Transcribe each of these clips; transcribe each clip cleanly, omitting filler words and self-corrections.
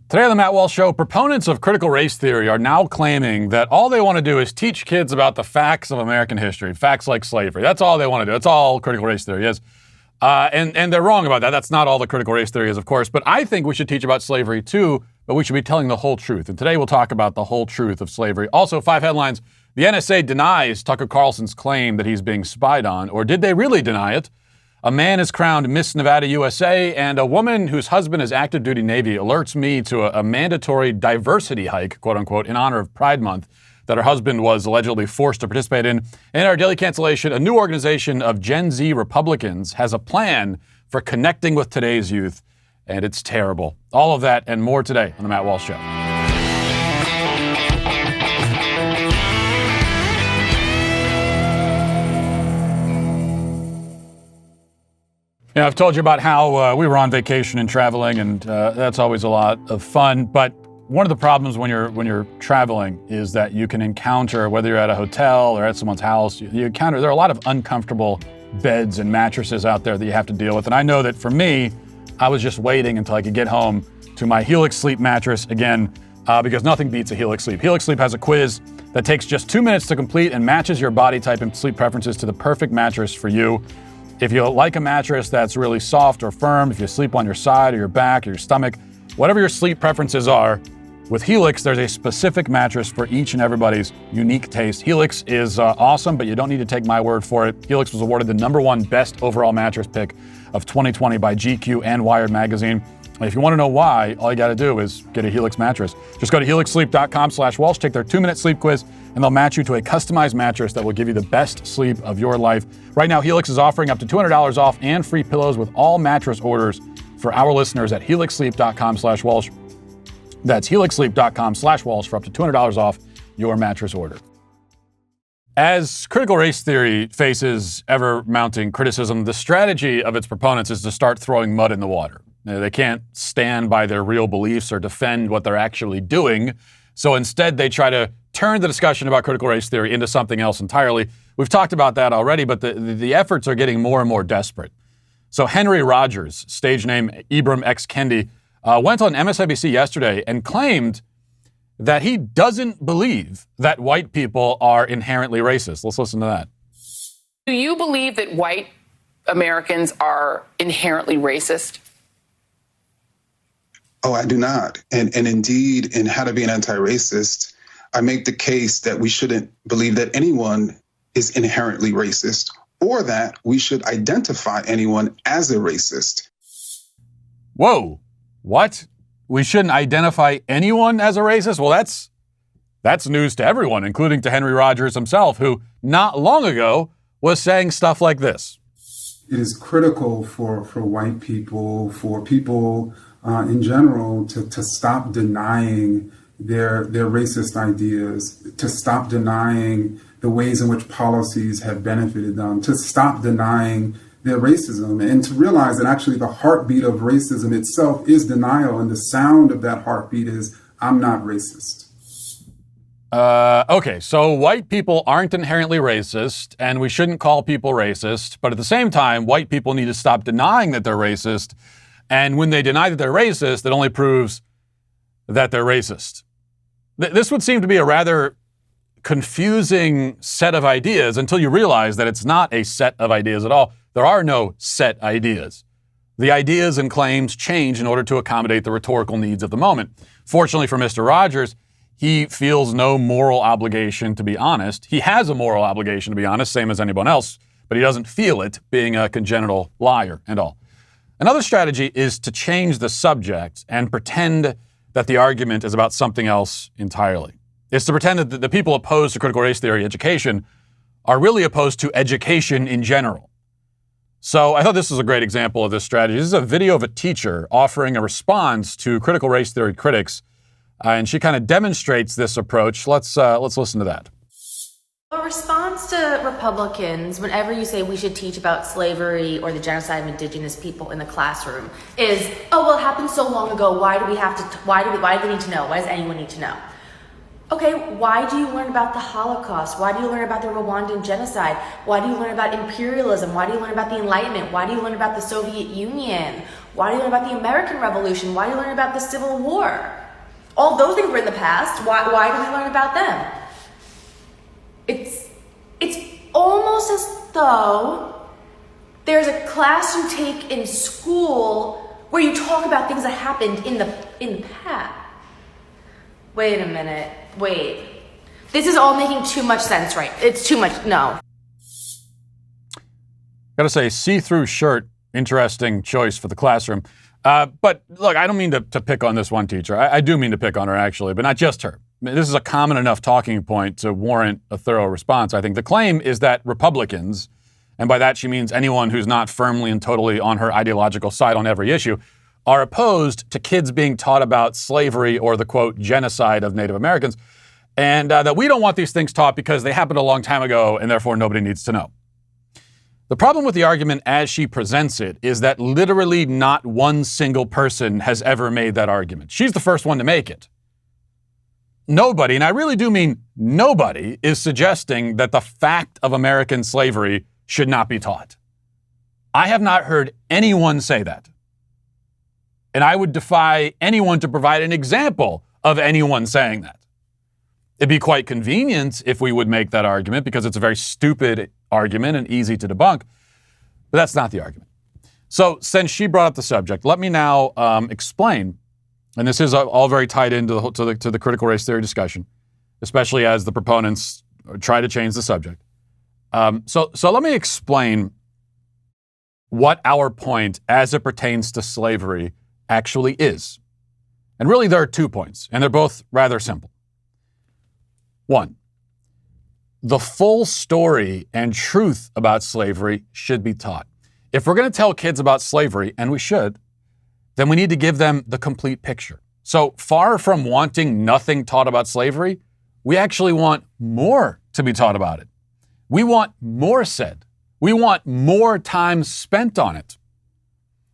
Today on the Matt Walsh Show, proponents of critical race theory are now claiming that all they want to do is teach kids about the facts of American history, facts like slavery. That's all they want to do. That's all critical race theory is. And they're wrong about that. That's not all the critical race theory is, of course. But I think we should teach about slavery too, but we should be telling the whole truth. And today we'll talk about the whole truth of slavery. Also, 5 headlines. The NSA denies Tucker Carlson's claim that he's being spied on. Or did they really deny it? A man is crowned Miss Nevada USA, and a woman whose husband is active duty Navy alerts me to a mandatory diversity hike, quote unquote, in honor of Pride Month that her husband was allegedly forced to participate in. In our Daily Cancellation, a new organization of Gen Z Republicans has a plan for connecting with today's youth, and it's terrible. All of that and more today on the Matt Walsh Show. Yeah, I've told you about how we were on vacation and traveling, and that's always a lot of fun. But one of the problems when you're traveling is that you can encounter, whether you're at a hotel or at someone's house, there are a lot of uncomfortable beds and mattresses out there that you have to deal with. And I know that for me, I was just waiting until I could get home to my Helix Sleep mattress again, because nothing beats a Helix Sleep. Helix Sleep has a quiz that takes just 2 minutes to complete and matches your body type and sleep preferences to the perfect mattress for you. If you like a mattress that's really soft or firm, if you sleep on your side or your back or your stomach, whatever your sleep preferences are, with Helix, there's a specific mattress for each and everybody's unique taste. Helix is awesome, but you don't need to take my word for it. Helix was awarded the #1 best overall mattress pick of 2020 by GQ and Wired magazine. And if you want to know why, all you got to do is get a Helix mattress. Just go to helixsleep.com/Walsh, take their 2-minute sleep quiz, and they'll match you to a customized mattress that will give you the best sleep of your life. Right now, Helix is offering up to $200 off and free pillows with all mattress orders for our listeners at helixsleep.com/Walsh. That's helixsleep.com/Walsh for up to $200 off your mattress order. As critical race theory faces ever-mounting criticism, the strategy of its proponents is to start throwing mud in the water. They can't stand by their real beliefs or defend what they're actually doing, so instead they try to turn the discussion about critical race theory into something else entirely. We've talked about that already, but the efforts are getting more and more desperate. So Henry Rogers, stage name Ibram X. Kendi, went on MSNBC yesterday and claimed that he doesn't believe that white people are inherently racist. Let's listen to that. Do you believe that white Americans are inherently racist? Oh, I do not. And indeed, in How to Be an Anti-Racist, I make the case that we shouldn't believe that anyone is inherently racist or that we should identify anyone as a racist. Whoa, what? We shouldn't identify anyone as a racist? Well, that's news to everyone, including to Henry Rogers himself, who not long ago was saying stuff like this. It is critical for white people, for people in general, to stop denying their racist ideas, to stop denying the ways in which policies have benefited them, to stop denying their racism, and to realize that actually the heartbeat of racism itself is denial, and the sound of that heartbeat is, I'm not racist. Okay, so white people aren't inherently racist, and we shouldn't call people racist, but at the same time, white people need to stop denying that they're racist, and when they deny that they're racist, it only proves that they're racist. This would seem to be a rather confusing set of ideas until you realize that it's not a set of ideas at all. There are no set ideas. The ideas and claims change in order to accommodate the rhetorical needs of the moment. Fortunately for Mr. Rogers, he feels no moral obligation to be honest. He has a moral obligation to be honest, same as anyone else, but he doesn't feel it, being a congenital liar and all. Another strategy is to change the subject and pretend that the argument is about something else entirely. It's to pretend that the people opposed to critical race theory education are really opposed to education in general. So I thought this was a great example of this strategy. This is a video of a teacher offering a response to critical race theory critics, and she kind of demonstrates this approach. Let's listen to that. A response to Republicans, whenever you say we should teach about slavery or the genocide of indigenous people in the classroom, is, oh, well, it happened so long ago. Why do we need to know? Why does anyone need to know? Okay, why do you learn about the Holocaust? Why do you learn about the Rwandan genocide? Why do you learn about imperialism? Why do you learn about the Enlightenment? Why do you learn about the Soviet Union? Why do you learn about the American Revolution? Why do you learn about the Civil War? All those things were in the past. Why do we learn about them? It's almost as though there's a class you take in school where you talk about things that happened in the past. Wait a minute. Wait. This is all making too much sense, right? It's too much. No. Gotta say, see-through shirt, interesting choice for the classroom. But look, I don't mean to pick on this one teacher. I do mean to pick on her, actually, but not just her. This is a common enough talking point to warrant a thorough response, I think. The claim is that Republicans, and by that she means anyone who's not firmly and totally on her ideological side on every issue, are opposed to kids being taught about slavery or the, quote, genocide of Native Americans, and that we don't want these things taught because they happened a long time ago and therefore nobody needs to know. The problem with the argument as she presents it is that literally not one single person has ever made that argument. She's the first one to make it. Nobody, and I really do mean nobody, is suggesting that the fact of American slavery should not be taught. I have not heard anyone say that. And I would defy anyone to provide an example of anyone saying that. It'd be quite convenient if we would make that argument because it's a very stupid argument and easy to debunk, but that's not the argument. So since she brought up the subject, let me now explain, and this is all very tied into the critical race theory discussion, especially as the proponents try to change the subject. So let me explain what our point as it pertains to slavery actually is. And really there are 2 points, and they're both rather simple. 1, the full story and truth about slavery should be taught. If we're going to tell kids about slavery, and we should, then we need to give them the complete picture. So far from wanting nothing taught about slavery, we actually want more to be taught about it. We want more said. We want more time spent on it.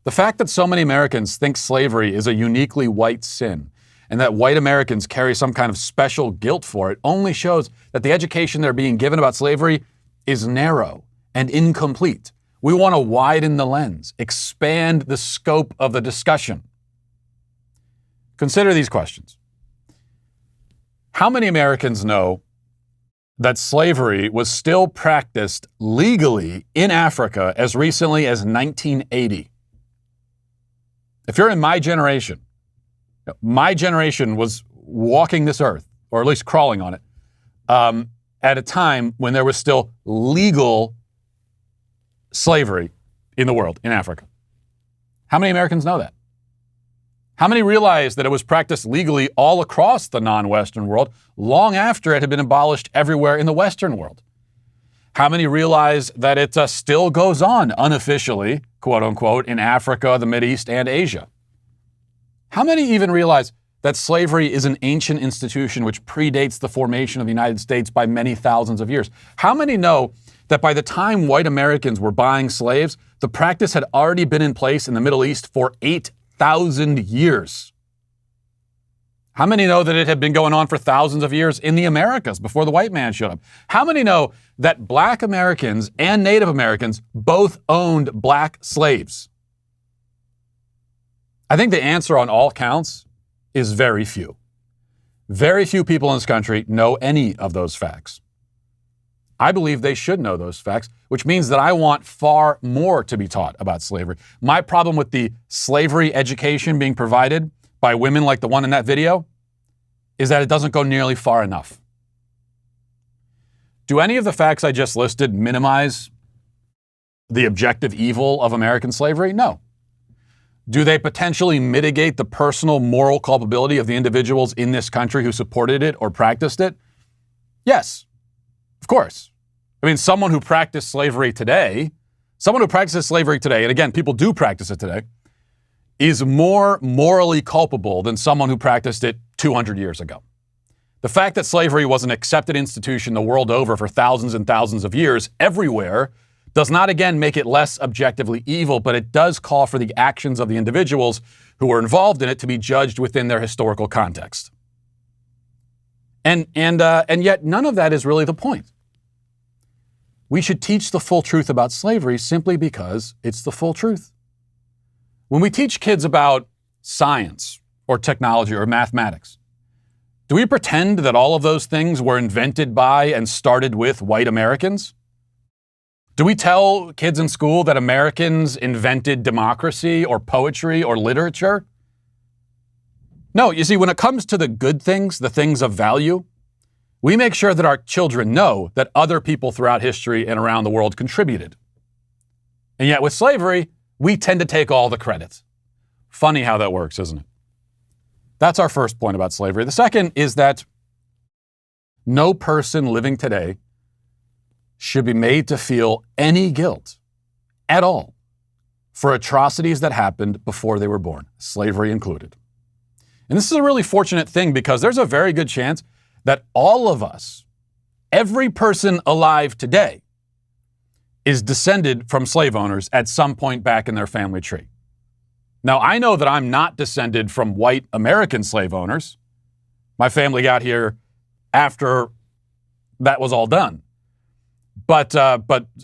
The fact that so many Americans think slavery is a uniquely white sin and that white Americans carry some kind of special guilt for it only shows that the education they're being given about slavery is narrow and incomplete. We want to widen the lens, expand the scope of the discussion. Consider these questions. How many Americans know that slavery was still practiced legally in Africa as recently as 1980? If you're in my generation was walking this earth, or at least crawling on it, at a time when there was still legal slavery in the world, in Africa. How many Americans know that? How many realize that it was practiced legally all across the non-Western world long after it had been abolished everywhere in the Western world? How many realize that it still goes on unofficially, quote unquote, in Africa, the Mideast, and Asia? How many even realize that slavery is an ancient institution which predates the formation of the United States by many thousands of years? How many know that by the time white Americans were buying slaves, the practice had already been in place in the Middle East for 8,000 years? How many know that it had been going on for thousands of years in the Americas before the white man showed up? How many know that black Americans and Native Americans both owned black slaves? I think the answer on all counts is very few. Very few people in this country know any of those facts. I believe they should know those facts, which means that I want far more to be taught about slavery. My problem with the slavery education being provided by women like the one in that video is that it doesn't go nearly far enough. Do any of the facts I just listed minimize the objective evil of American slavery? No. Do they potentially mitigate the personal moral culpability of the individuals in this country who supported it or practiced it? Yes, of course. I mean, someone who practices slavery today, and again, people do practice it today, is more morally culpable than someone who practiced it 200 years ago. The fact that slavery was an accepted institution the world over for thousands and thousands of years everywhere does not, again, make it less objectively evil, but it does call for the actions of the individuals who were involved in it to be judged within their historical context. And yet none of that is really the point. We should teach the full truth about slavery simply because it's the full truth. When we teach kids about science or technology or mathematics, do we pretend that all of those things were invented by and started with white Americans? Do we tell kids in school that Americans invented democracy or poetry or literature? No, you see, when it comes to the good things, the things of value, we make sure that our children know that other people throughout history and around the world contributed. And yet with slavery, we tend to take all the credit. Funny how that works, isn't it? That's our first point about slavery. The second is that no person living today should be made to feel any guilt at all for atrocities that happened before they were born, slavery included. And this is a really fortunate thing because there's a very good chance that all of us, every person alive today, is descended from slave owners at some point back in their family tree. Now, I know that I'm not descended from white American slave owners. My family got here after that was all done. But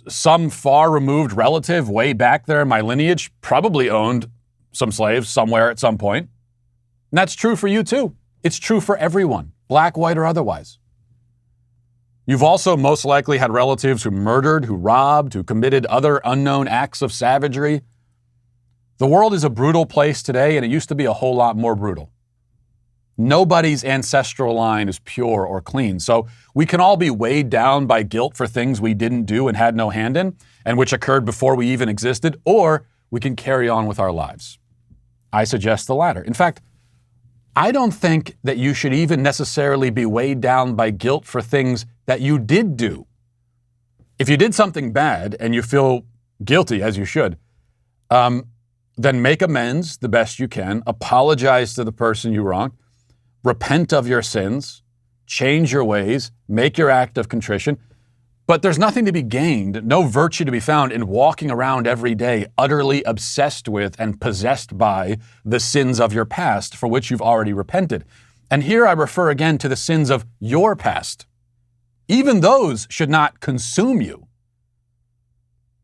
some far-removed relative way back there in my lineage probably owned some slaves somewhere at some point. And that's true for you too. It's true for everyone, black, white, or otherwise. You've also most likely had relatives who murdered, who robbed, who committed other unknown acts of savagery. The world is a brutal place today, and it used to be a whole lot more brutal. Nobody's ancestral line is pure or clean, so we can all be weighed down by guilt for things we didn't do and had no hand in, and which occurred before we even existed, or we can carry on with our lives. I suggest the latter. In fact, I don't think that you should even necessarily be weighed down by guilt for things that you did do. If you did something bad and you feel guilty, as you should, then make amends the best you can, apologize to the person you wronged, repent of your sins, change your ways, make your act of contrition. But there's nothing to be gained, no virtue to be found in walking around every day utterly obsessed with and possessed by the sins of your past for which you've already repented. And here I refer again to the sins of your past. Even those should not consume you.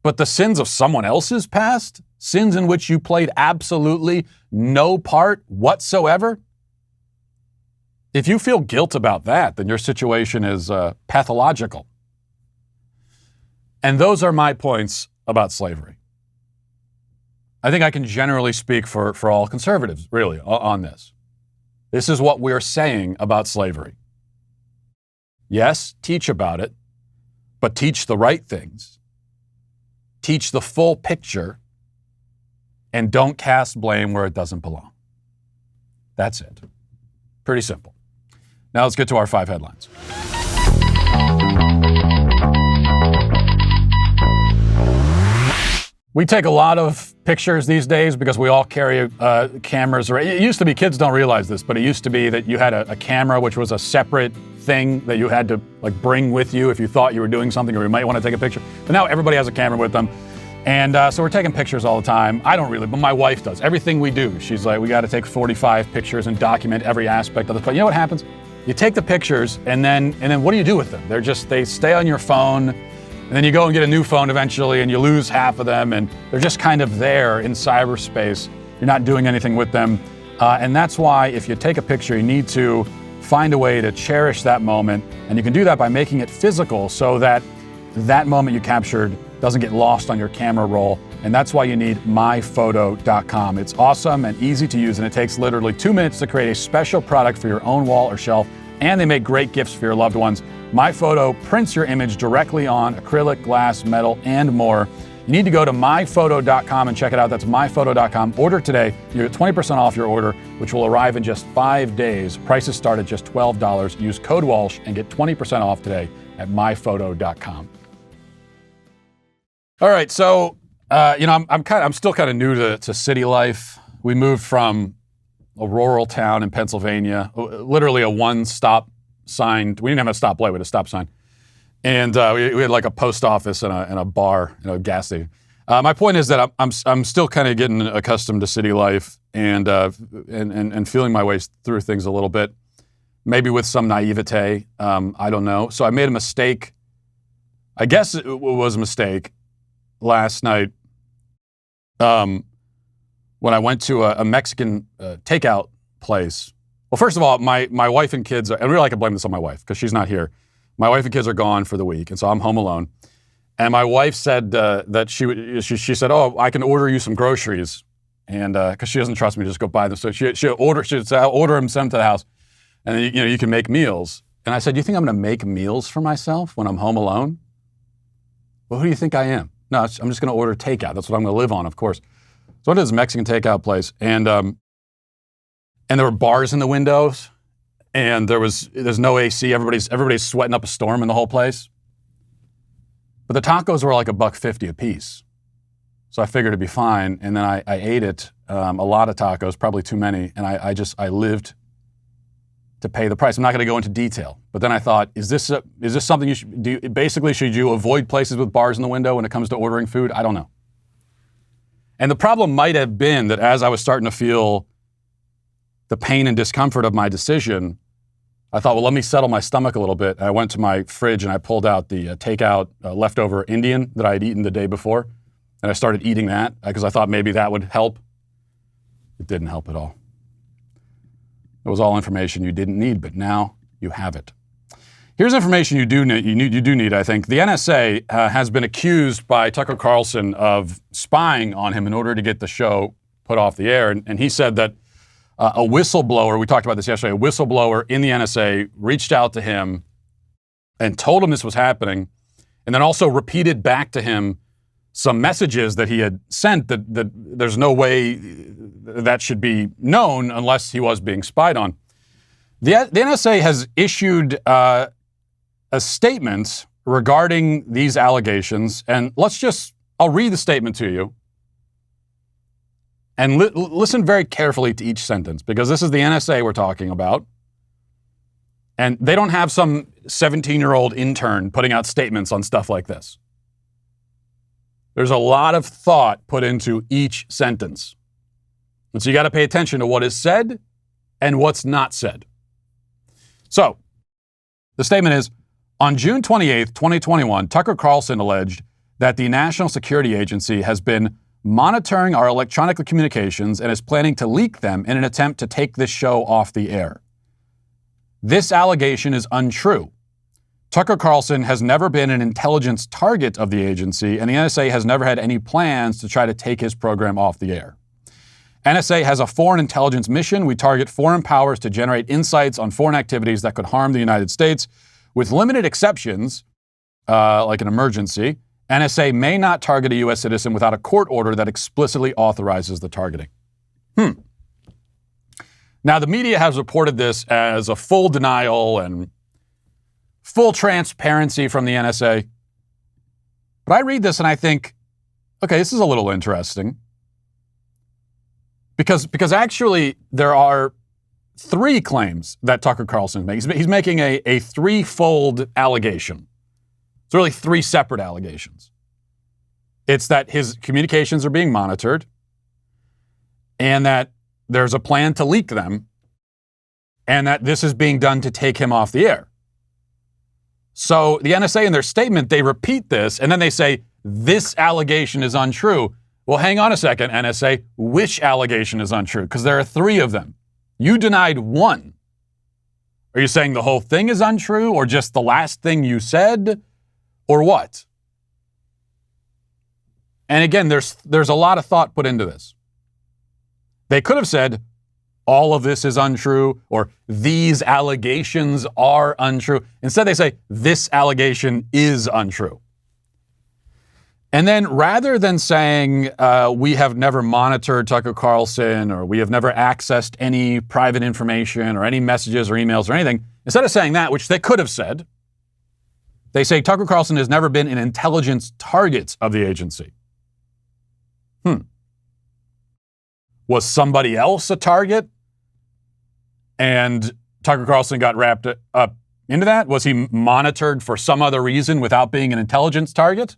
But the sins of someone else's past, sins in which you played absolutely no part whatsoever, if you feel guilt about that, then your situation is pathological. And those are my points about slavery. I think I can generally speak for all conservatives, really, on this. This is what we're saying about slavery. Yes, teach about it, but teach the right things. Teach the full picture, and don't cast blame where it doesn't belong. That's it. Pretty simple. Now let's get to our 5 headlines. We take a lot of pictures these days because we all carry cameras. It used to be, kids don't realize this, but it used to be that you had a camera, which was a separate thing that you had to bring with you if you thought you were doing something or you might want to take a picture. But now everybody has a camera with them. And so we're taking pictures all the time. I don't really, but my wife does. Everything we do, she's like, we got to take 45 pictures and document every aspect of this. But you know what happens? You take the pictures and then what do you do with them? They stay on your phone. And then you go and get a new phone eventually and you lose half of them and they're just kind of there in cyberspace. You're not doing anything with them. And that's why if you take a picture, you need to find a way to cherish that moment. And you can do that by making it physical so that that moment you captured doesn't get lost on your camera roll. And that's why you need myphoto.com. It's awesome and easy to use, and it takes literally 2 minutes to create a special product for your own wall or shelf. And they make great gifts for your loved ones. MyPhoto prints your image directly on acrylic, glass, metal, and more. You need to go to myphoto.com and check it out. That's myphoto.com. Order today. You get 20% off your order, which will arrive in just 5 days. Prices start at just $12. Use code Walsh and get 20% off today at myphoto.com. All right, so I'm still kind of new to city life. We moved from a rural town in Pennsylvania, literally a one-stop sign. We didn't have a stoplight, we had a stop sign. And we had like a post office and a bar, a gas station. My point is that I'm still kind of getting accustomed to city life and feeling my way through things a little bit, maybe with some naivete. I don't know. So I made a mistake. I guess it was a mistake last night when I went to a Mexican takeout place. Well, first of all, my wife and kids, and really I can blame this on my wife because she's not here. My wife and kids are gone for the week, and so I'm home alone. And my wife said that she said, "Oh, I can order you some groceries," and because she doesn't trust me to just go buy them, so she'd say, "I'll order them, send them to the house, and then, you can make meals." And I said, "You think I'm going to make meals for myself when I'm home alone? Well, who do you think I am? No, I'm just going to order takeout. That's what I'm going to live on, of course." So I went to this Mexican takeout place, and there were bars in the windows, and there's no AC. Everybody's sweating up a storm in the whole place. But the tacos were like $1.50 a piece. So I figured it'd be fine. And then I ate it, a lot of tacos, probably too many. And I lived to pay the price. I'm not going to go into detail. But then I thought, is this something you should do? Basically, should you avoid places with bars in the window when it comes to ordering food? I don't know. And the problem might have been that as I was starting to feel the pain and discomfort of my decision, I thought, well, let me settle my stomach a little bit. I went to my fridge and I pulled out the takeout leftover Indian that I had eaten the day before. And I started eating that because I thought maybe that would help. It didn't help at all. It was all information you didn't need, but now you have it. Here's information you do need, I think. The NSA has been accused by Tucker Carlson of spying on him in order to get the show put off the air. And he said that a whistleblower, we talked about this yesterday, a whistleblower in the NSA reached out to him and told him this was happening, and then also repeated back to him some messages that he had sent that there's no way that should be known unless he was being spied on. The NSA has issued a statement regarding these allegations, and I'll read the statement to you. And listen very carefully to each sentence, because this is the NSA we're talking about. And they don't have some 17-year-old intern putting out statements on stuff like this. There's a lot of thought put into each sentence. And so you got to pay attention to what is said and what's not said. So the statement is, on June 28th, 2021, Tucker Carlson alleged that the National Security Agency has been monitoring our electronic communications and is planning to leak them in an attempt to take this show off the air. This allegation is untrue. Tucker Carlson has never been an intelligence target of the agency, and the NSA has never had any plans to try to take his program off the air. NSA has a foreign intelligence mission. We target foreign powers to generate insights on foreign activities that could harm the United States. With limited exceptions, like an emergency, NSA may not target a U.S. citizen without a court order that explicitly authorizes the targeting. Now, the media has reported this as a full denial and full transparency from the NSA. But I read this and I think, okay, this is a little interesting. Because actually there are three claims that Tucker Carlson is making. He's making a threefold allegation. It's really three separate allegations. It's that his communications are being monitored and that there's a plan to leak them and that this is being done to take him off the air. So the NSA in their statement, they repeat this and then they say, this allegation is untrue. Well, hang on a second, NSA. Which allegation is untrue? Because there are three of them. You denied one. Are you saying the whole thing is untrue or just the last thing you said? Or what? And again, there's a lot of thought put into this. They could have said, all of this is untrue, or these allegations are untrue. Instead, they say, this allegation is untrue. And then rather than saying, we have never monitored Tucker Carlson, or we have never accessed any private information, or any messages or emails or anything, instead of saying that, which they could have said, they say Tucker Carlson has never been an intelligence target of the agency. Was somebody else a target? And Tucker Carlson got wrapped up into that? Was he monitored for some other reason without being an intelligence target?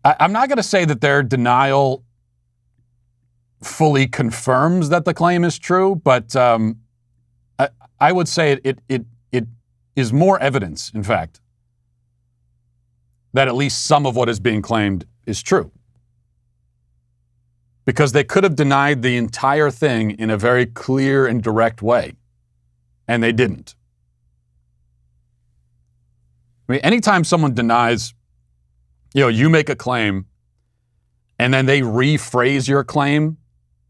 I'm not going to say that their denial fully confirms that the claim is true, but I would say it is more evidence, in fact, that at least some of what is being claimed is true. because they could have denied the entire thing in a very clear and direct way, and they didn't. I mean, anytime someone denies, you make a claim and then they rephrase your claim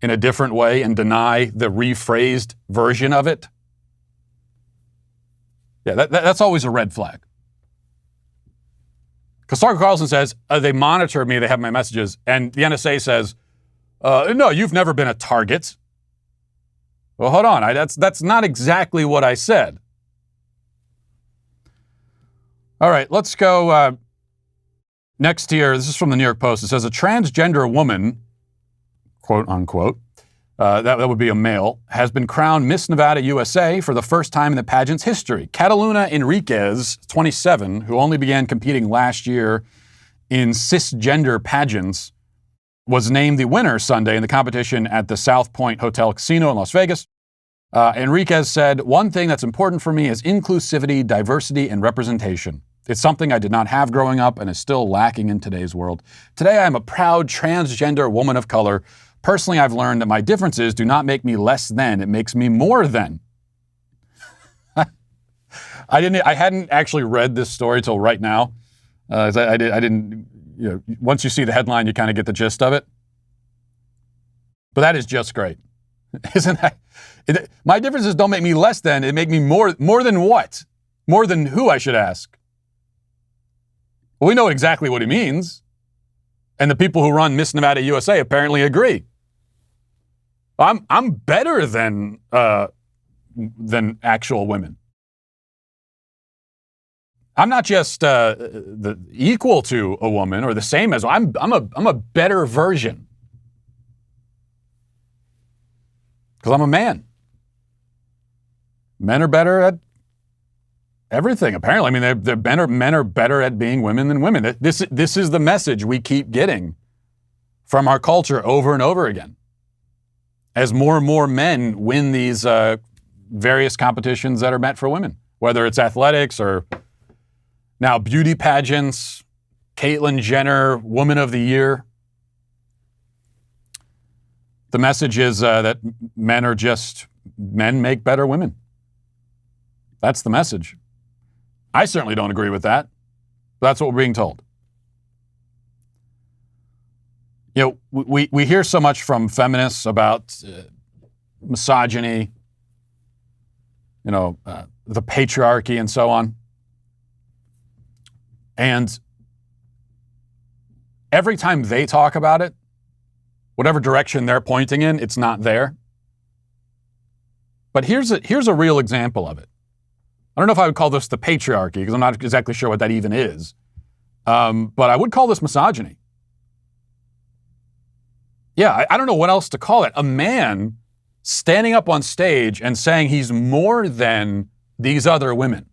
in a different way and deny the rephrased version of it, that's always a red flag. Because Tucker Carlson says, they monitor me, they have my messages, and the NSA says, no, you've never been a target. Well, hold on, that's not exactly what I said. All right, let's go next here. This is from the New York Post. It says a transgender woman, quote unquote, that would be a male, has been crowned Miss Nevada USA for the first time in the pageant's history. Catalina Enriquez, 27, who only began competing last year in cisgender pageants, was named the winner Sunday in the competition at the South Point Hotel Casino in Las Vegas. Enriquez said, "One thing that's important for me is inclusivity, diversity, and representation. It's something I did not have growing up and is still lacking in today's world. Today, I am a proud transgender woman of color. Personally, I've learned that my differences do not make me less than, it makes me more than." I hadn't actually read this story till right now. I didn't, once you see the headline, you kind of get the gist of it. But that is just great. Isn't that? My differences don't make me less than, it make me more than what? More than who, I should ask. Well, we know exactly what he means. And the people who run Miss Nevada USA apparently agree. I'm better than actual women. I'm not just the equal to a woman or the same as I'm a better version. Because I'm a man. Men are better at everything, apparently. I mean, men are better at being women than women. This is the message we keep getting from our culture over and over again. As more and more men win these various competitions that are meant for women, whether it's athletics or now beauty pageants, Caitlyn Jenner, Woman of the Year. The message is that men make better women. That's the message. I certainly don't agree with that. But that's what we're being told. We hear so much from feminists about misogyny, the patriarchy and so on. And every time they talk about it, whatever direction they're pointing in, it's not there. But here's a real example of it. I don't know if I would call this the patriarchy, because I'm not exactly sure what that even is. But I would call this misogyny. Yeah, I don't know what else to call it. A man standing up on stage and saying he's more than these other women.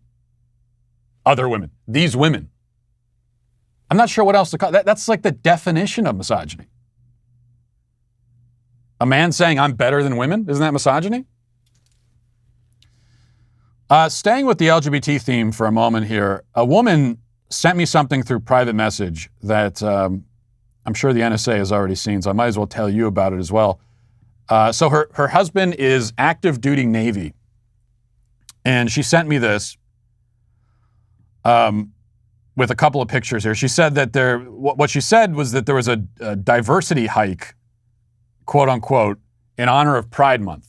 These women. I'm not sure what else to call it. That's like the definition of misogyny. A man saying I'm better than women? Isn't that misogyny? Staying with the LGBT theme for a moment here, a woman sent me something through private message that I'm sure the NSA has already seen, so I might as well tell you about it as well. So her husband is active duty Navy, and she sent me this with a couple of pictures here. She said that what she said was that there was a diversity hike, quote unquote, in honor of Pride Month.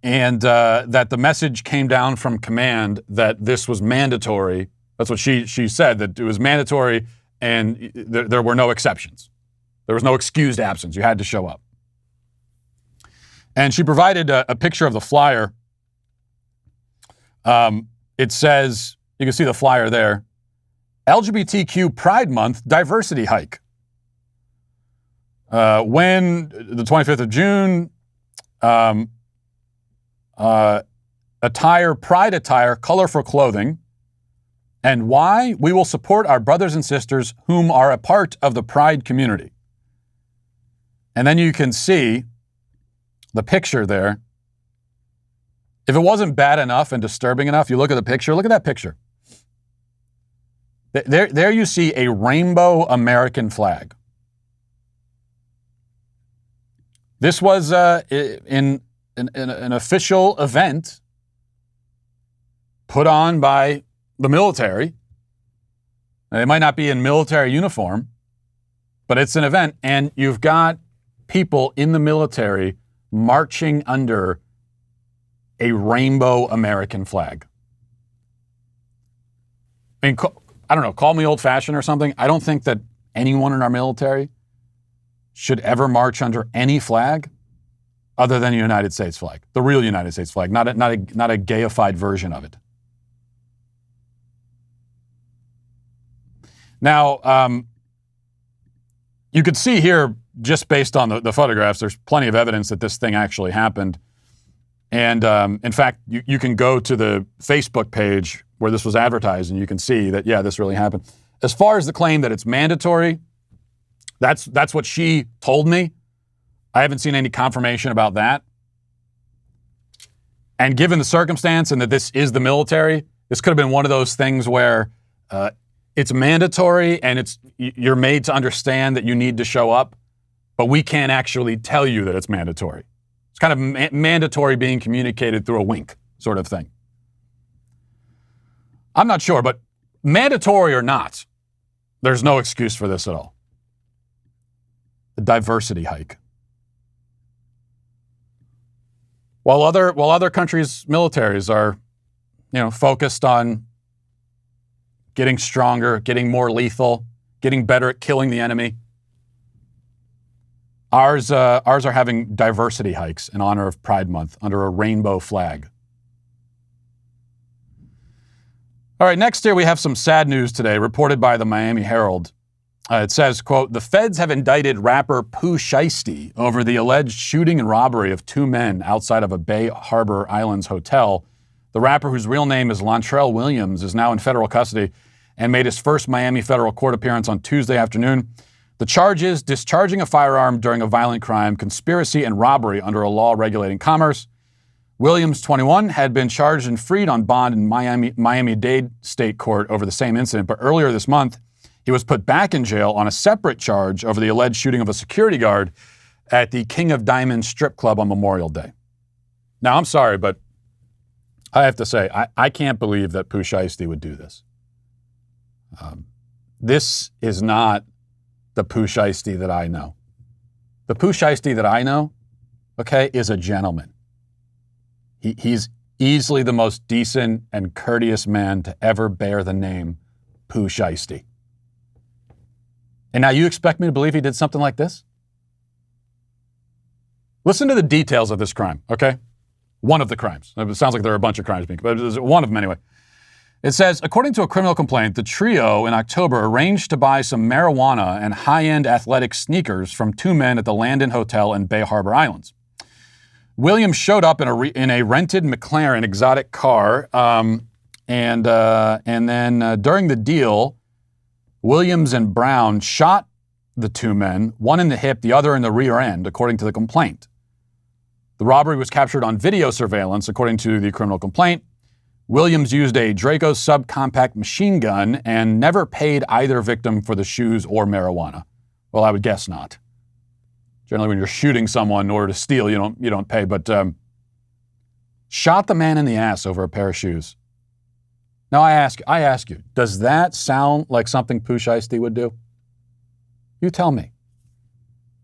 And that the message came down from command that this was mandatory. That's what she said, that it was mandatory and there were no exceptions. There was no excused absence. You had to show up. And she provided a picture of the flyer. It says, you can see the flyer there, LGBTQ Pride Month diversity hike. When the 25th of June, pride attire, colorful clothing, and why we will support our brothers and sisters whom are a part of the pride community. And then you can see the picture there. If it wasn't bad enough and disturbing enough, you look at the picture, look at that picture. There you see a rainbow American flag. This was in an official event put on by the military. They might not be in military uniform, but it's an event, and you've got people in the military marching under a rainbow American flag. I mean, I don't know, call me old-fashioned or something. I don't think that anyone in our military should ever march under any flag other than a United States flag, the real United States flag, not a gayified version of it. Now, you could see here, just based on the photographs, there's plenty of evidence that this thing actually happened. And in fact, you can go to the Facebook page where this was advertised and you can see that, yeah, this really happened. As far as the claim that it's mandatory, that's what she told me. I haven't seen any confirmation about that. And given the circumstance and that this is the military, this could have been one of those things where it's mandatory and you're made to understand that you need to show up, but we can't actually tell you that it's mandatory. It's kind of mandatory being communicated through a wink sort of thing. I'm not sure, but mandatory or not, there's no excuse for this at all. The diversity hike. While other countries' militaries are, focused on getting stronger, getting more lethal, getting better at killing the enemy, ours are having diversity hikes in honor of Pride Month under a rainbow flag. All right, next here we have some sad news today, reported by the Miami Herald. It says, quote, "The feds have indicted rapper Pooh Shiesty over the alleged shooting and robbery of two men outside of a Bay Harbor Islands hotel. The rapper, whose real name is Lontrell Williams, is now in federal custody and made his first Miami federal court appearance on Tuesday afternoon. The charges: discharging a firearm during a violent crime, conspiracy, and robbery under a law regulating commerce. Williams, 21, had been charged and freed on bond in Miami-Dade State Court over the same incident, but earlier this month, he was put back in jail on a separate charge over the alleged shooting of a security guard at the King of Diamonds strip club on Memorial Day. Now, I'm sorry, but I have to say, I can't believe that Pooh Shiesty would do this. This is not the Pooh Shiesty that I know. The Pooh Shiesty that I know, okay, is a gentleman. He's easily the most decent and courteous man to ever bear the name Pooh Shiesty. And now you expect me to believe he did something like this? Listen to the details of this crime, okay? One of the crimes. It sounds like there are a bunch of crimes being committed, but there's one of them anyway. It says, according to a criminal complaint, the trio in October arranged to buy some marijuana and high-end athletic sneakers from two men at the Landon Hotel in Bay Harbor Islands. Williams showed up in a rented McLaren exotic car, and then during the deal, Williams and Brown shot the two men, one in the hip, the other in the rear end, according to the complaint. The robbery was captured on video surveillance, according to the criminal complaint. Williams used a Draco subcompact machine gun and never paid either victim for the shoes or marijuana. Well, I would guess not. Generally, when you're shooting someone in order to steal, you don't pay. But shot the man in the ass over a pair of shoes. Now, I ask you, does that sound like something Pooh Shiesty would do? You tell me.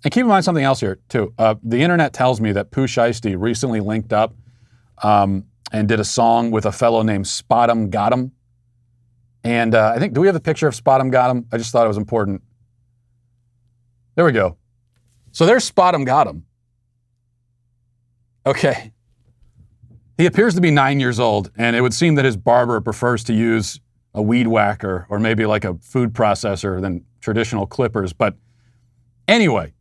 And keep in mind something else here, too. The internet tells me that Pooh Shiesty recently linked up and did a song with a fellow named Spot'em Got'em. And I think, do we have a picture of Spot'em Got'em? I just thought it was important. There we go. So there's Spot'em Got'em. Okay. He appears to be 9 years old, and it would seem that his barber prefers to use a weed whacker or maybe like a food processor than traditional clippers. But anyway,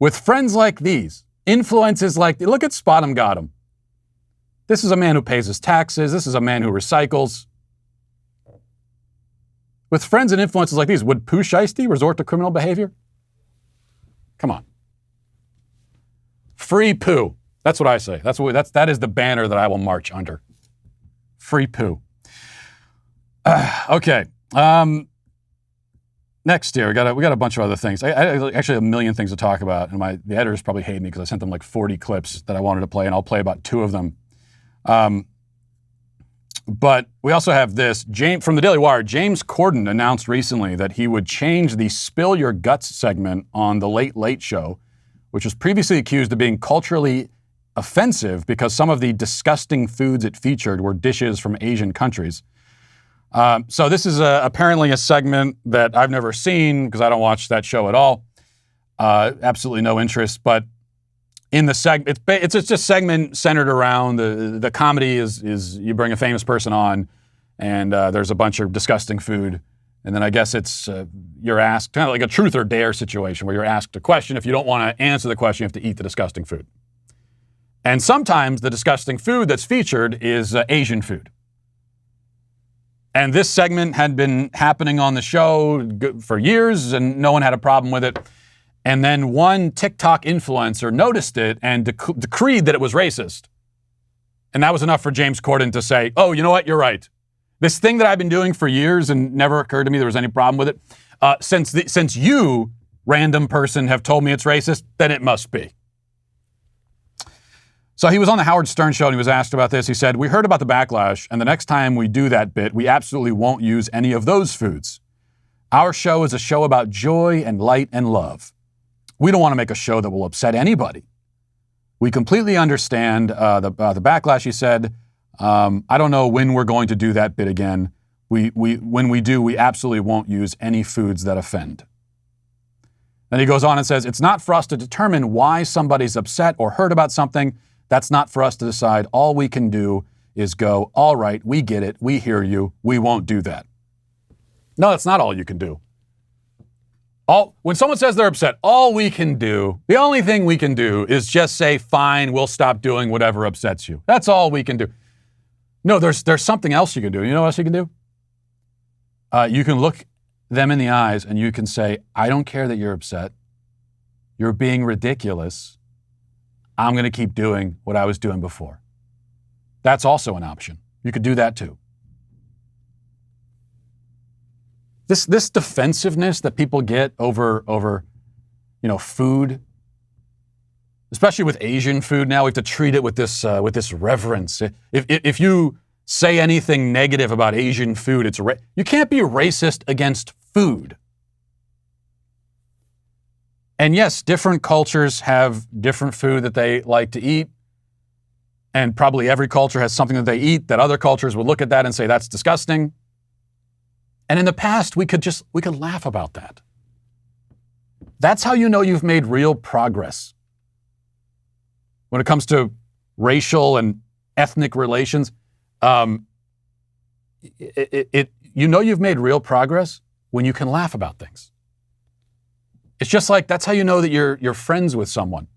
with friends like these, influences like, look at Spot'em Got'em. This is a man who pays his taxes. This is a man who recycles. With friends and influences like these, would Pooh Shiesty resort to criminal behavior? Come on. Free Pooh. That's what I say. That is the banner that I will march under. Free Pooh. Okay. Next here, we got a bunch of other things. I actually have a million things to talk about, and the editors probably hate me because I sent them like 40 clips that I wanted to play, and I'll play about 2 of them. But we also have this. From the Daily Wire, James Corden announced recently that he would change the Spill Your Guts segment on The Late Late Show, which was previously accused of being culturally offensive because some of the disgusting foods it featured were dishes from Asian countries. So this is apparently a segment that I've never seen because I don't watch that show at all. Absolutely no interest. But in the segment, it's just a segment centered around the comedy is you bring a famous person on, and there's a bunch of disgusting food, and then I guess it's you're asked kind of like a truth or dare situation where you're asked a question. If you don't want to answer the question, you have to eat the disgusting food. And sometimes the disgusting food that's featured is Asian food. And this segment had been happening on the show for years, and no one had a problem with it. And then one TikTok influencer noticed it and decreed that it was racist. And that was enough for James Corden to say, oh, you know what? You're right. This thing that I've been doing for years and never occurred to me there was any problem with it. Since you, random person, have told me it's racist, then it must be. So he was on the Howard Stern show and he was asked about this. He said, we heard about the backlash, and the next time we do that bit, we absolutely won't use any of those foods. Our show is a show about joy and light and love. We don't want to make a show that will upset anybody. We completely understand the backlash, he said. I don't know when we're going to do that bit again. When we do, we absolutely won't use any foods that offend. Then he goes on and says, it's not for us to determine why somebody's upset or hurt about something. That's not for us to decide. All we can do is go, all right, we get it. We hear you. We won't do that. No, that's not all you can do. When someone says they're upset, the only thing we can do is just say, fine, we'll stop doing whatever upsets you. That's all we can do. No, there's something else you can do. You know what else you can do? You can look them in the eyes and you can say, I don't care that you're upset. You're being ridiculous. I'm going to keep doing what I was doing before. That's also an option. You could do that too. This defensiveness that people get over food, especially with Asian food now, we have to treat it with this reverence. If you say anything negative about Asian food, you can't be racist against food. And yes, different cultures have different food that they like to eat. And probably every culture has something that they eat that other cultures would look at that and say, that's disgusting. And in the past, we could laugh about that. That's how you know you've made real progress. When it comes to racial and ethnic relations, you know you've made real progress when you can laugh about things. It's just like, that's how you know that you're friends with someone.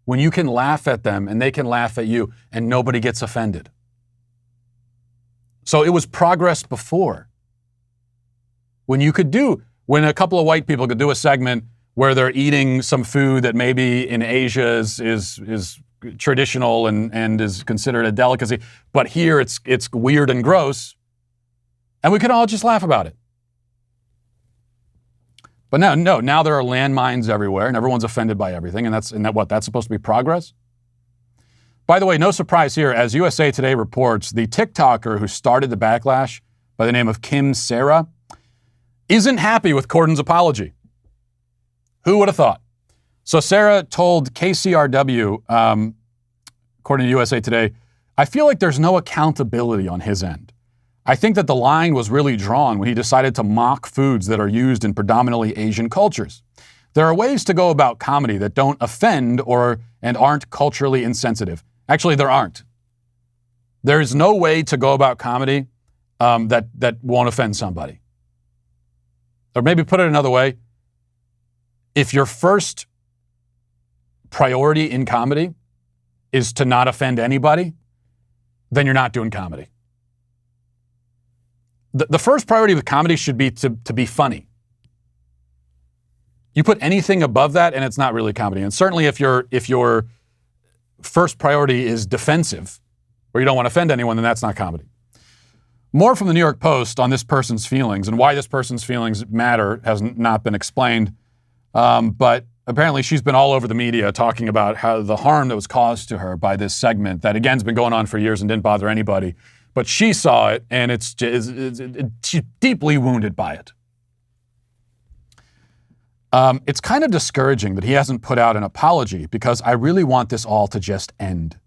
When you can laugh at them and they can laugh at you and nobody gets offended. So it was progress before. When a couple of white people could do a segment where they're eating some food that maybe in Asia is traditional and is considered a delicacy, but here it's weird and gross, and we can all just laugh about it. But now there are landmines everywhere, and everyone's offended by everything, and that's supposed to be progress? By the way, no surprise here, as USA Today reports, the TikToker who started the backlash by the name of Kim Sarah isn't happy with Corden's apology. Who would have thought? So Sarah told KCRW, according to USA Today, I feel like there's no accountability on his end. I think that the line was really drawn when he decided to mock foods that are used in predominantly Asian cultures. There are ways to go about comedy that don't offend and aren't culturally insensitive. Actually, there aren't. There's no way to go about comedy that won't offend somebody. Or maybe put it another way, if your first priority in comedy is to not offend anybody, then you're not doing comedy. The first priority with comedy should be to be funny. You put anything above that and it's not really comedy. And certainly if your first priority is defensive, or you don't want to offend anyone, then that's not comedy. More from the New York Post on this person's feelings and why this person's feelings matter has not been explained. But apparently she's been all over the media talking about how the harm that was caused to her by this segment that, again, has been going on for years and didn't bother anybody. But she saw it, and she's deeply wounded by it. It's kind of discouraging that he hasn't put out an apology because I really want this all to just end.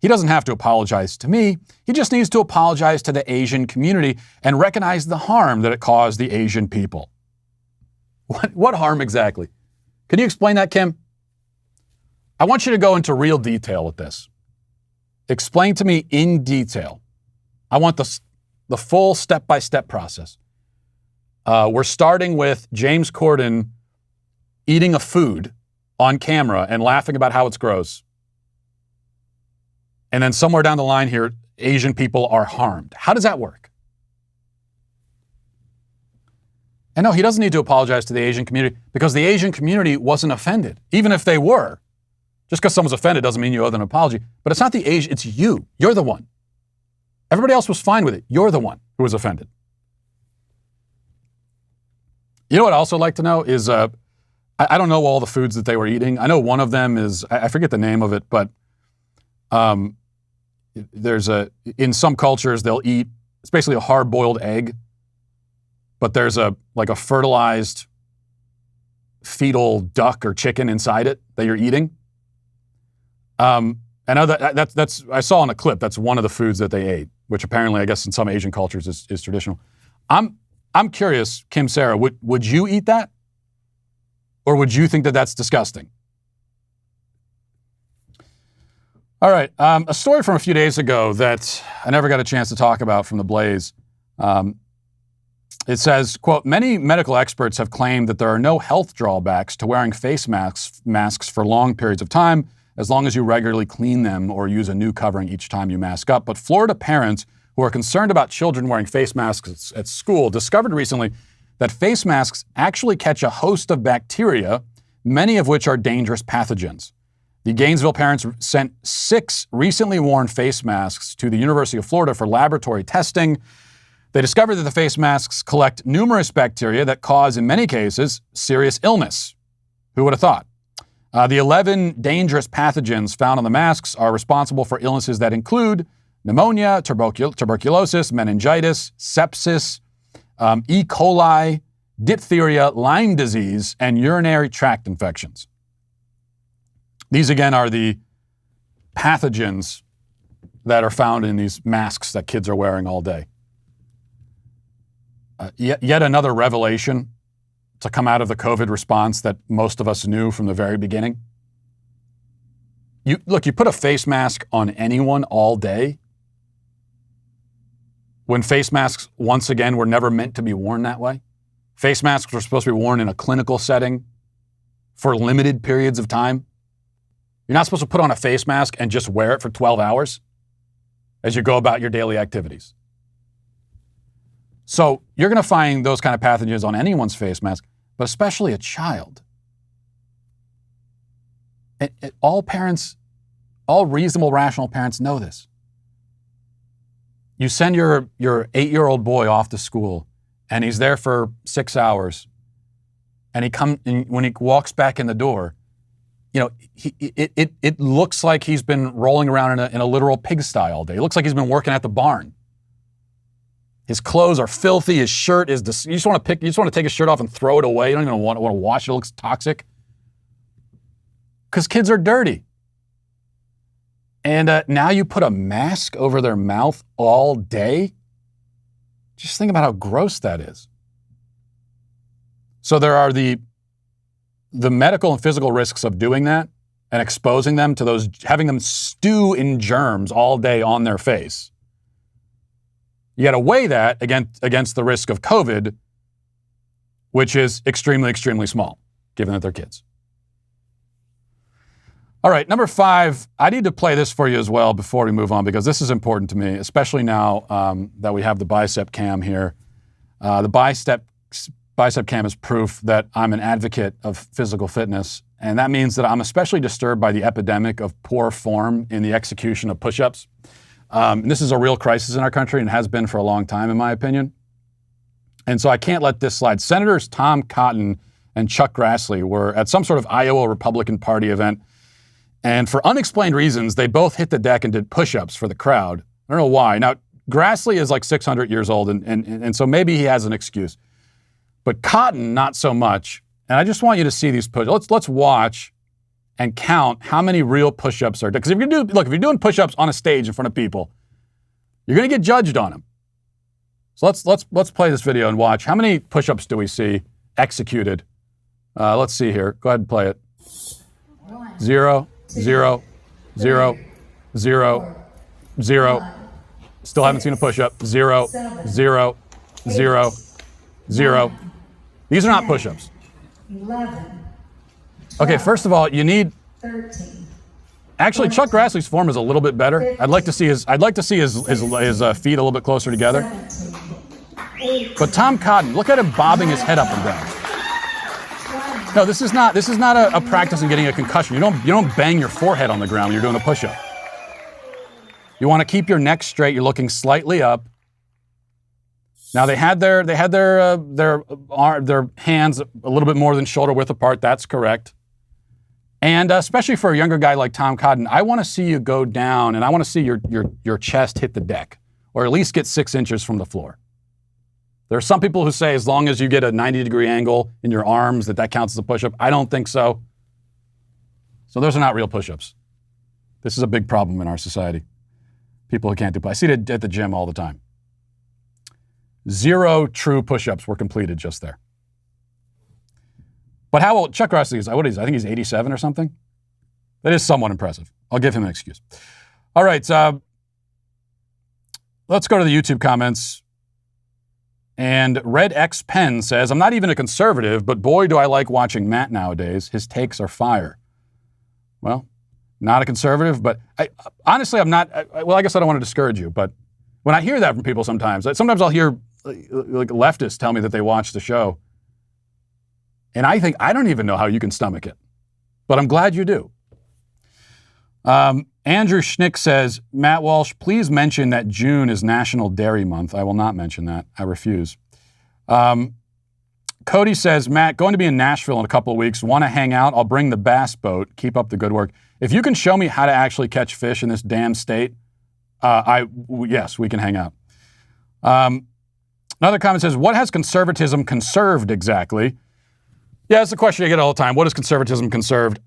He doesn't have to apologize to me. He just needs to apologize to the Asian community and recognize the harm that it caused the Asian people. What harm exactly? Can you explain that, Kim? I want you to go into real detail with this. Explain to me in detail. I want the full step-by-step process. We're starting with James Corden eating a food on camera and laughing about how it's gross. And then somewhere down the line here, Asian people are harmed. How does that work? And no, he doesn't need to apologize to the Asian community because the Asian community wasn't offended. Even if they were. Just because someone's offended doesn't mean you owe them an apology. But it's not the Asian, it's you. You're the one. Everybody else was fine with it. You're the one who was offended. You know what I'd also like to know is, I don't know all the foods that they were eating. I know one of them is, I forget the name of it, but in some cultures they'll eat, it's basically a hard-boiled egg, but there's a fertilized fetal duck or chicken inside it that you're eating. I know that's I saw in a clip, that's one of the foods that they ate, which apparently I guess in some Asian cultures is traditional. I'm curious, Kim, Sarah, would you eat that? Or would you think that that's disgusting? All right, a story from a few days ago that I never got a chance to talk about from The Blaze. It says, quote, many medical experts have claimed that there are no health drawbacks to wearing face masks for long periods of time, as long as you regularly clean them or use a new covering each time you mask up. But Florida parents who are concerned about children wearing face masks at school discovered recently that face masks actually catch a host of bacteria, many of which are dangerous pathogens. The Gainesville parents sent 6 recently worn face masks to the University of Florida for laboratory testing. They discovered that the face masks collect numerous bacteria that cause, in many cases, serious illness. Who would have thought? The 11 dangerous pathogens found on the masks are responsible for illnesses that include pneumonia, tuberculosis, meningitis, sepsis, E. coli, diphtheria, Lyme disease, and urinary tract infections. These, again, are the pathogens that are found in these masks that kids are wearing all day. Yet another revelation to come out of the COVID response that most of us knew from the very beginning. You put a face mask on anyone all day, when face masks, once again, were never meant to be worn that way. Face masks were supposed to be worn in a clinical setting for limited periods of time. You're not supposed to put on a face mask and just wear it for 12 hours as you go about your daily activities. So you're going to find those kind of pathogens on anyone's face mask, but especially a child. All parents, all reasonable, rational parents know this. You send your 8-year-old boy off to school, and he's there for 6 hours, and when he walks back in the door, it looks like he's been rolling around in a literal pigsty all day. It looks like he's been working at the barn. His clothes are filthy. His shirt is you just want to take his shirt off and throw it away. You don't even want to wash it. It looks toxic. Because kids are dirty. And now you put a mask over their mouth all day? Just think about how gross that is. So there are the medical and physical risks of doing that and exposing them to those, having them stew in germs all day on their face. You got to weigh that against the risk of COVID, which is extremely, extremely small, given that they're kids. All right, number 5, I need to play this for you as well before we move on, because this is important to me, especially now that we have the bicep cam here. The bicep cam is proof that I'm an advocate of physical fitness, and that means that I'm especially disturbed by the epidemic of poor form in the execution of push-ups. And this is a real crisis in our country and has been for a long time, in my opinion. And so I can't let this slide. Senators Tom Cotton and Chuck Grassley were at some sort of Iowa Republican Party event. And for unexplained reasons, they both hit the deck and did push-ups for the crowd. I don't know why. Now, Grassley is like 600 years old, and so maybe he has an excuse. But Cotton, not so much. And I just want you to see these push-ups. Let's watch and count how many real push-ups are. Because if you're doing push-ups on a stage in front of people, you're going to get judged on them. So let's play this video and watch. How many push-ups do we see executed? Let's see here. Go ahead and play it. 0, 0, 0, 0, 0. Still haven't seen a push-up. 0, 0, 0, 0. These are not push-ups. 11. Okay, first of all, you need. 13. Actually, Chuck Grassley's form is a little bit better. I'd like to see his feet a little bit closer together. 17. But Tom Cotton, look at him bobbing his head up and down. No, this is not a practice in getting a concussion. You don't bang your forehead on the ground when you're doing a push-up. You want to keep your neck straight. You're looking slightly up. Now they had their hands a little bit more than shoulder width apart. That's correct. And especially for a younger guy like Tom Cotton, I want to see you go down, and I want to see your chest hit the deck, or at least get 6 inches from the floor. There are some people who say as long as you get a 90-degree angle in your arms that counts as a push-up. I don't think so. So those are not real push-ups. This is a big problem in our society. People who can't do. I see it at the gym all the time. 0 true push-ups were completed just there. But how old Chuck Grassley is? What is he? I think he's 87 or something. That is somewhat impressive. I'll give him an excuse. All right, let's go to the YouTube comments. And Red X Pen says, I'm not even a conservative, but boy, do I like watching Matt nowadays. His takes are fire. Well, not a conservative, but honestly, I'm not. Well, I guess I don't want to discourage you, but when I hear that from people sometimes I'll hear like leftists tell me that they watch the show. And I think, I don't even know how you can stomach it. But I'm glad you do. Andrew Schnick says, Matt Walsh, please mention that June is National Dairy Month. I will not mention that. I refuse. Cody says, Matt, going to be in Nashville in a couple of weeks. Want to hang out? I'll bring the bass boat. Keep up the good work. If you can show me how to actually catch fish in this damn state, yes, we can hang out. Another comment says, what has conservatism conserved exactly? Yeah, it's a question I get all the time. What is conservatism conserved?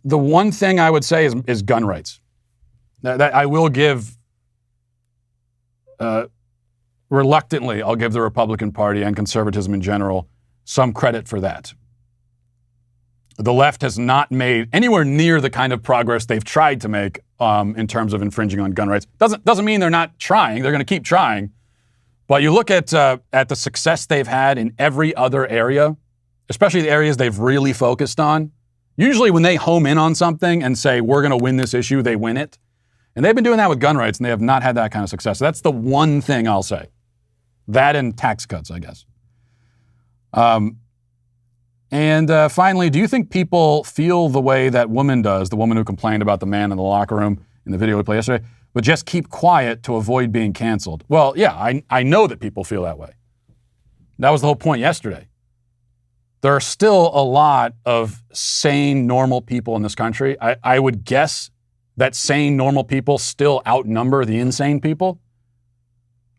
The one thing I would say is gun rights. That I will give, reluctantly, I'll give the Republican Party and conservatism in general some credit for that. The left has not made anywhere near the kind of progress they've tried to make in terms of infringing on gun rights. Doesn't mean they're not trying. They're going to keep trying. But you look at the success they've had in every other area, especially the areas they've really focused on. Usually when they home in on something and say, we're going to win this issue, they win it. And they've been doing that with gun rights, and they have not had that kind of success. So that's the one thing I'll say. That and tax cuts, I guess. And finally, do you think people feel the way that woman does, the woman who complained about the man in the locker room in the video we played yesterday, but just keep quiet to avoid being canceled? Well, yeah, I know that people feel that way. That was the whole point yesterday. There are still a lot of sane, normal people in this country. I would guess that sane, normal people still outnumber the insane people.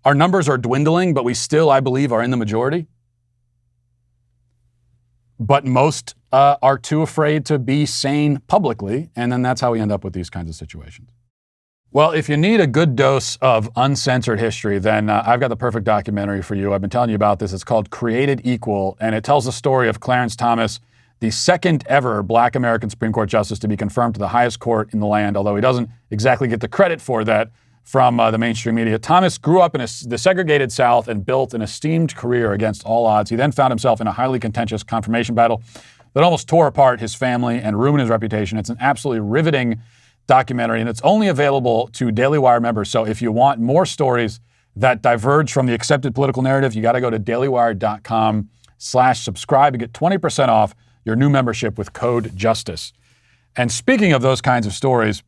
Our numbers are dwindling, but we still, I believe, are in the majority. But most are too afraid to be sane publicly, and then that's how we end up with these kinds of situations. Well, if you need a good dose of uncensored history, then I've got the perfect documentary for you. I've been telling you about this. It's called Created Equal, and it tells the story of Clarence Thomas, the second ever Black American Supreme Court justice to be confirmed to the highest court in the land, although he doesn't exactly get the credit for that from the mainstream media. Thomas grew up in the segregated South and built an esteemed career against all odds. He then found himself in a highly contentious confirmation battle that almost tore apart his family and ruined his reputation. It's an absolutely riveting documentary, and it's only available to Daily Wire members. So if you want more stories that diverge from the accepted political narrative, you got to go to dailywire.com/subscribe to get 20% off your new membership with code JUSTICE. And speaking of those kinds of stories,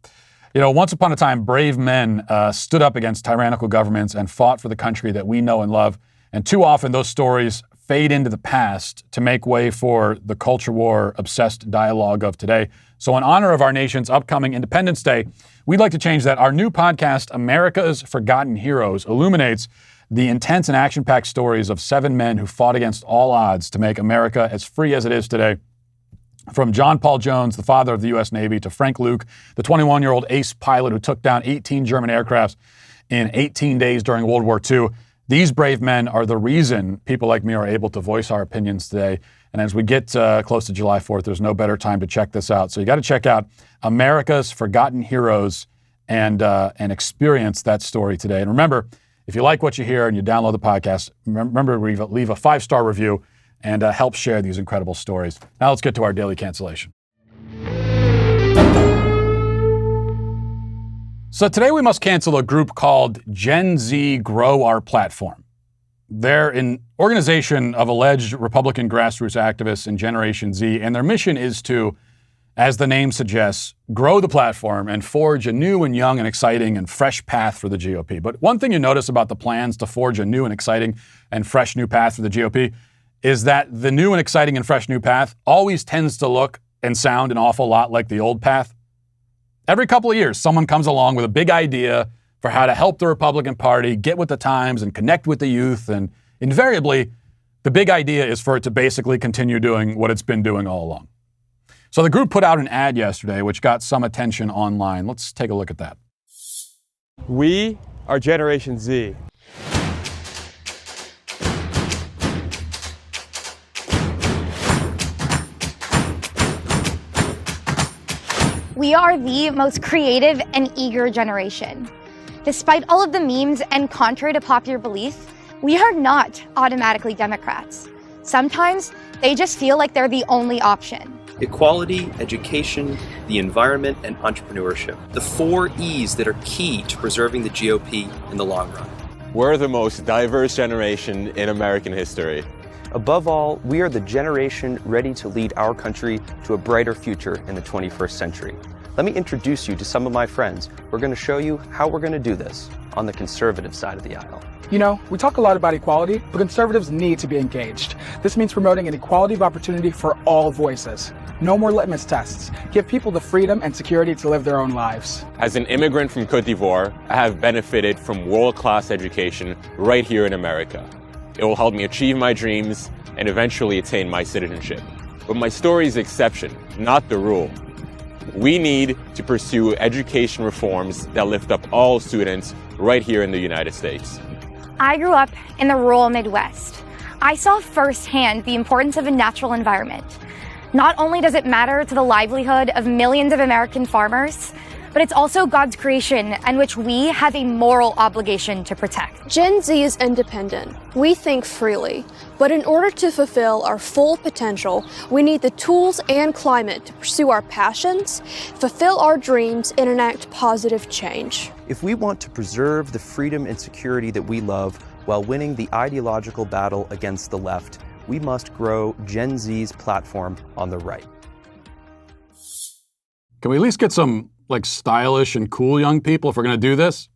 You know, once upon a time, brave men stood up against tyrannical governments and fought for the country that we know and love. And too often those stories fade into the past to make way for the culture war-obsessed dialogue of today. So in honor of our nation's upcoming Independence Day, we'd like to change that. Our new podcast, America's Forgotten Heroes, illuminates the intense and action-packed stories of 7 men who fought against all odds to make America as free as it is today. From John Paul Jones, the father of the U.S. Navy, to Frank Luke, the 21-year-old ace pilot who took down 18 German aircrafts in 18 days during World War II. These brave men are the reason people like me are able to voice our opinions today. And as we get close to July 4th, there's no better time to check this out. So you got to check out America's Forgotten Heroes and experience that story today. And remember, if you like what you hear and you download the podcast, remember to leave a 5-star review and help share these incredible stories. Now let's get to our Daily Cancellation. So today we must cancel a group called Gen Z Grow Our Platform. They're an organization of alleged Republican grassroots activists in Generation Z, and their mission is to, as the name suggests, grow the platform and forge a new and young and exciting and fresh path for the GOP. But one thing you notice about the plans to forge a new and exciting and fresh new path for the GOP is that the new and exciting and fresh new path always tends to look and sound an awful lot like the old path. Every couple of years, someone comes along with a big idea for how to help the Republican Party get with the times and connect with the youth. And invariably, the big idea is for it to basically continue doing what it's been doing all along. So the group put out an ad yesterday, which got some attention online. Let's take a look at that. We are Generation Z. We are the most creative and eager generation. Despite all of the memes and contrary to popular belief, we are not automatically Democrats. Sometimes they just feel like they're the only option. Equality, education, the environment, and entrepreneurship. The 4 E's that are key to preserving the GOP in the long run. We're the most diverse generation in American history. Above all, we are the generation ready to lead our country to a brighter future in the 21st century. Let me introduce you to some of my friends. We're going to show you how we're going to do this on the conservative side of the aisle. You know, we talk a lot about equality, but conservatives need to be engaged. This means promoting an equality of opportunity for all voices. No more litmus tests. Give people the freedom and security to live their own lives. As an immigrant from Cote d'Ivoire, I have benefited from world-class education right here in America. It will help me achieve my dreams and eventually attain my citizenship. But my story is the exception, not the rule. We need to pursue education reforms that lift up all students right here in the United States. I grew up in the rural Midwest. I saw firsthand the importance of a natural environment. Not only does it matter to the livelihood of millions of American farmers, but it's also God's creation and which we have a moral obligation to protect. Gen Z is independent. We think freely. But in order to fulfill our full potential, we need the tools and climate to pursue our passions, fulfill our dreams, and enact positive change. If we want to preserve the freedom and security that we love while winning the ideological battle against the left, we must grow Gen Z's platform on the right. Can we at least get some stylish and cool young people if we're going to do this?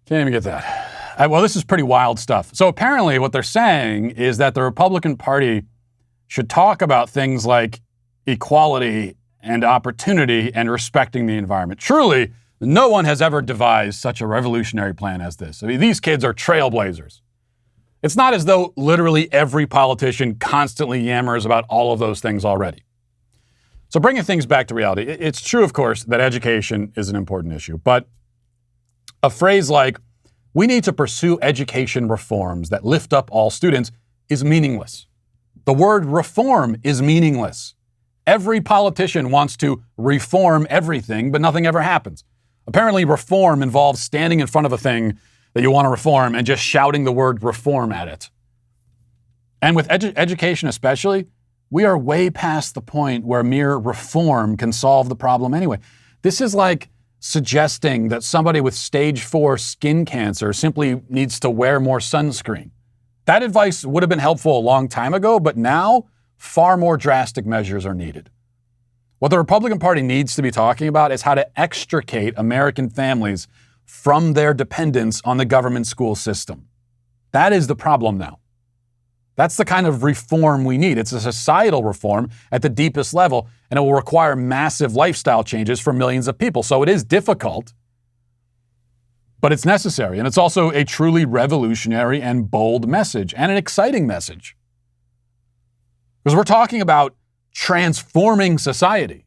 Can't even get that. Well, this is pretty wild stuff. So apparently what they're saying is that the Republican Party should talk about things like equality and opportunity and respecting the environment. Truly, no one has ever devised such a revolutionary plan as this. I mean, these kids are trailblazers. It's not as though literally every politician constantly yammers about all of those things already. So bringing things back to reality, it's true, of course, that education is an important issue, but a phrase like, we need to pursue education reforms that lift up all students is meaningless. The word reform is meaningless. Every politician wants to reform everything, but nothing ever happens. Apparently, reform involves standing in front of a thing that you want to reform and just shouting the word reform at it. And with education especially, we are way past the point where mere reform can solve the problem anyway. This is like suggesting that somebody with stage 4 skin cancer simply needs to wear more sunscreen. That advice would have been helpful a long time ago, but now far more drastic measures are needed. What the Republican Party needs to be talking about is how to extricate American families from their dependence on the government school system. That is the problem now. That's the kind of reform we need. It's a societal reform at the deepest level, and it will require massive lifestyle changes for millions of people. So it is difficult, but it's necessary. And it's also a truly revolutionary and bold message, and an exciting message. Because we're talking about transforming society.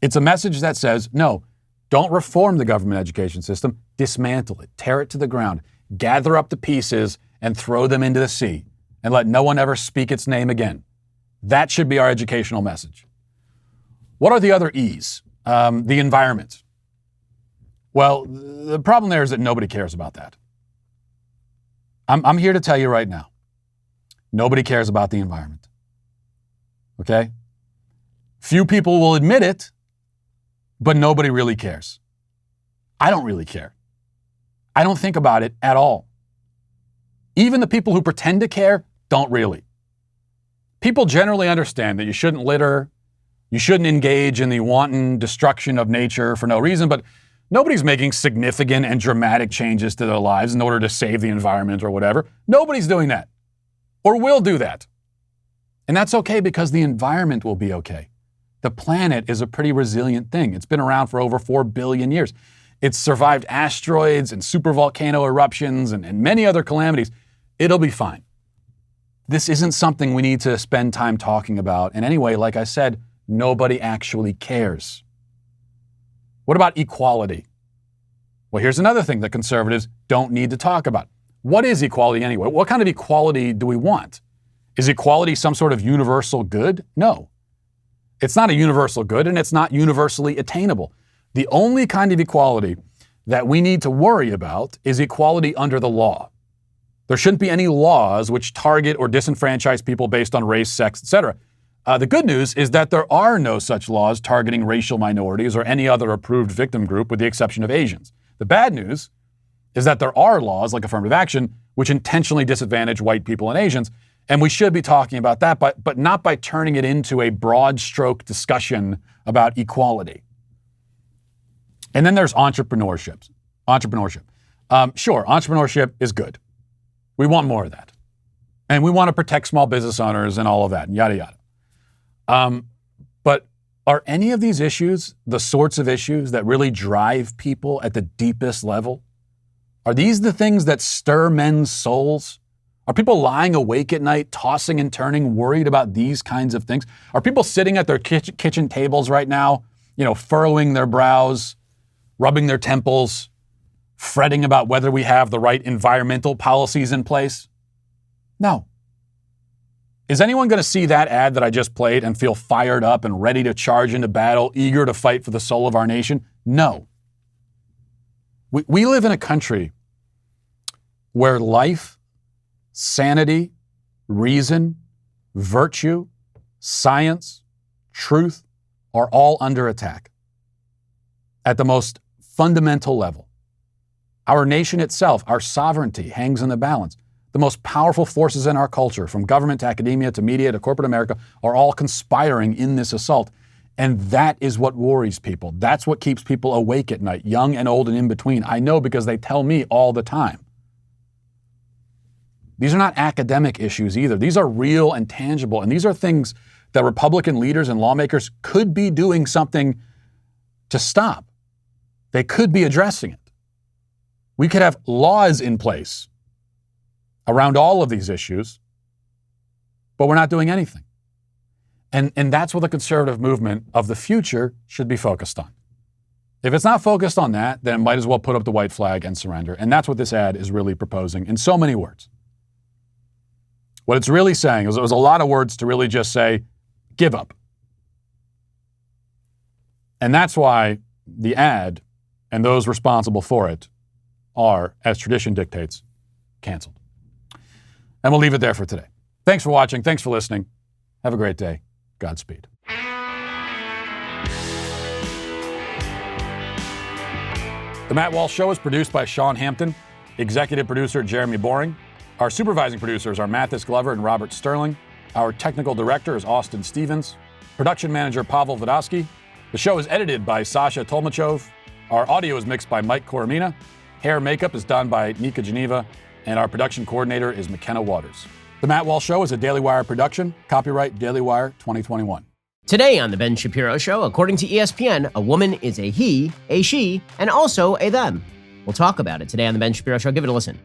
It's a message that says, no, don't reform the government education system, dismantle it, tear it to the ground, gather up the pieces and throw them into the sea, and let no one ever speak its name again. That should be our educational message. What are the other E's? The environment. Well, the problem there is that nobody cares about that. I'm here to tell you right now, nobody cares about the environment. Okay? Few people will admit it, but nobody really cares. I don't really care. I don't think about it at all. Even the people who pretend to care don't really. People generally understand that you shouldn't litter, you shouldn't engage in the wanton destruction of nature for no reason, but nobody's making significant and dramatic changes to their lives in order to save the environment or whatever. Nobody's doing that, or will do that. And that's okay because the environment will be okay. The planet is a pretty resilient thing. It's been around for over 4 billion years. It's survived asteroids and supervolcano eruptions and many other calamities. It'll be fine. This isn't something we need to spend time talking about. And anyway, like I said, nobody actually cares. What about equality? Well, here's another thing that conservatives don't need to talk about. What is equality anyway? What kind of equality do we want? Is equality some sort of universal good? No. It's not a universal good, and it's not universally attainable. The only kind of equality that we need to worry about is equality under the law. There shouldn't be any laws which target or disenfranchise people based on race, sex, etc. The good news is that there are no such laws targeting racial minorities or any other approved victim group with the exception of Asians. The bad news is that there are laws like affirmative action which intentionally disadvantage white people and Asians, and we should be talking about that, but not by turning it into a broad stroke discussion about equality. And then there's entrepreneurship. Sure, entrepreneurship is good. We want more of that. And we want to protect small business owners and all of that, and yada, yada. But are any of these issues the sorts of issues that really drive people at the deepest level? Are these the things that stir men's souls? Are people lying awake at night, tossing and turning, worried about these kinds of things? Are people sitting at their kitchen tables right now, furrowing their brows, rubbing their temples, fretting about whether we have the right environmental policies in place? No. Is anyone going to see that ad that I just played and feel fired up and ready to charge into battle, eager to fight for the soul of our nation? No. We live in a country where life, sanity, reason, virtue, science, truth are all under attack at the most fundamental level. Our nation itself, our sovereignty hangs in the balance. The most powerful forces in our culture, from government to academia to media to corporate America, are all conspiring in this assault. And that is what worries people. That's what keeps people awake at night, young and old and in between. I know because they tell me all the time. These are not academic issues either. These are real and tangible. And these are things that Republican leaders and lawmakers could be doing something to stop. They could be addressing it. We could have laws in place around all of these issues, but we're not doing anything. And that's what the conservative movement of the future should be focused on. If it's not focused on that, then it might as well put up the white flag and surrender. And that's what this ad is really proposing in so many words. What it's really saying is it was a lot of words to really just say, give up. And that's why the ad and those responsible for it are, as tradition dictates, canceled. And we'll leave it there for today. Thanks for watching. Thanks for listening. Have a great day. Godspeed. The Matt Walsh Show is produced by Sean Hampton, executive producer Jeremy Boring. Our supervising producers are Mathis Glover and Robert Sterling. Our technical director is Austin Stevens. Production manager Pavel Vodosky. The show is edited by Sasha Tolmachov. Our audio is mixed by Mike Coromina. Hair and makeup is done by Nika Geneva. And our production coordinator is McKenna Waters. The Matt Walsh Show is a Daily Wire production. Copyright Daily Wire 2021. Today on The Ben Shapiro Show, according to ESPN, a woman is a he, a she, and also a them. We'll talk about it today on The Ben Shapiro Show. Give it a listen.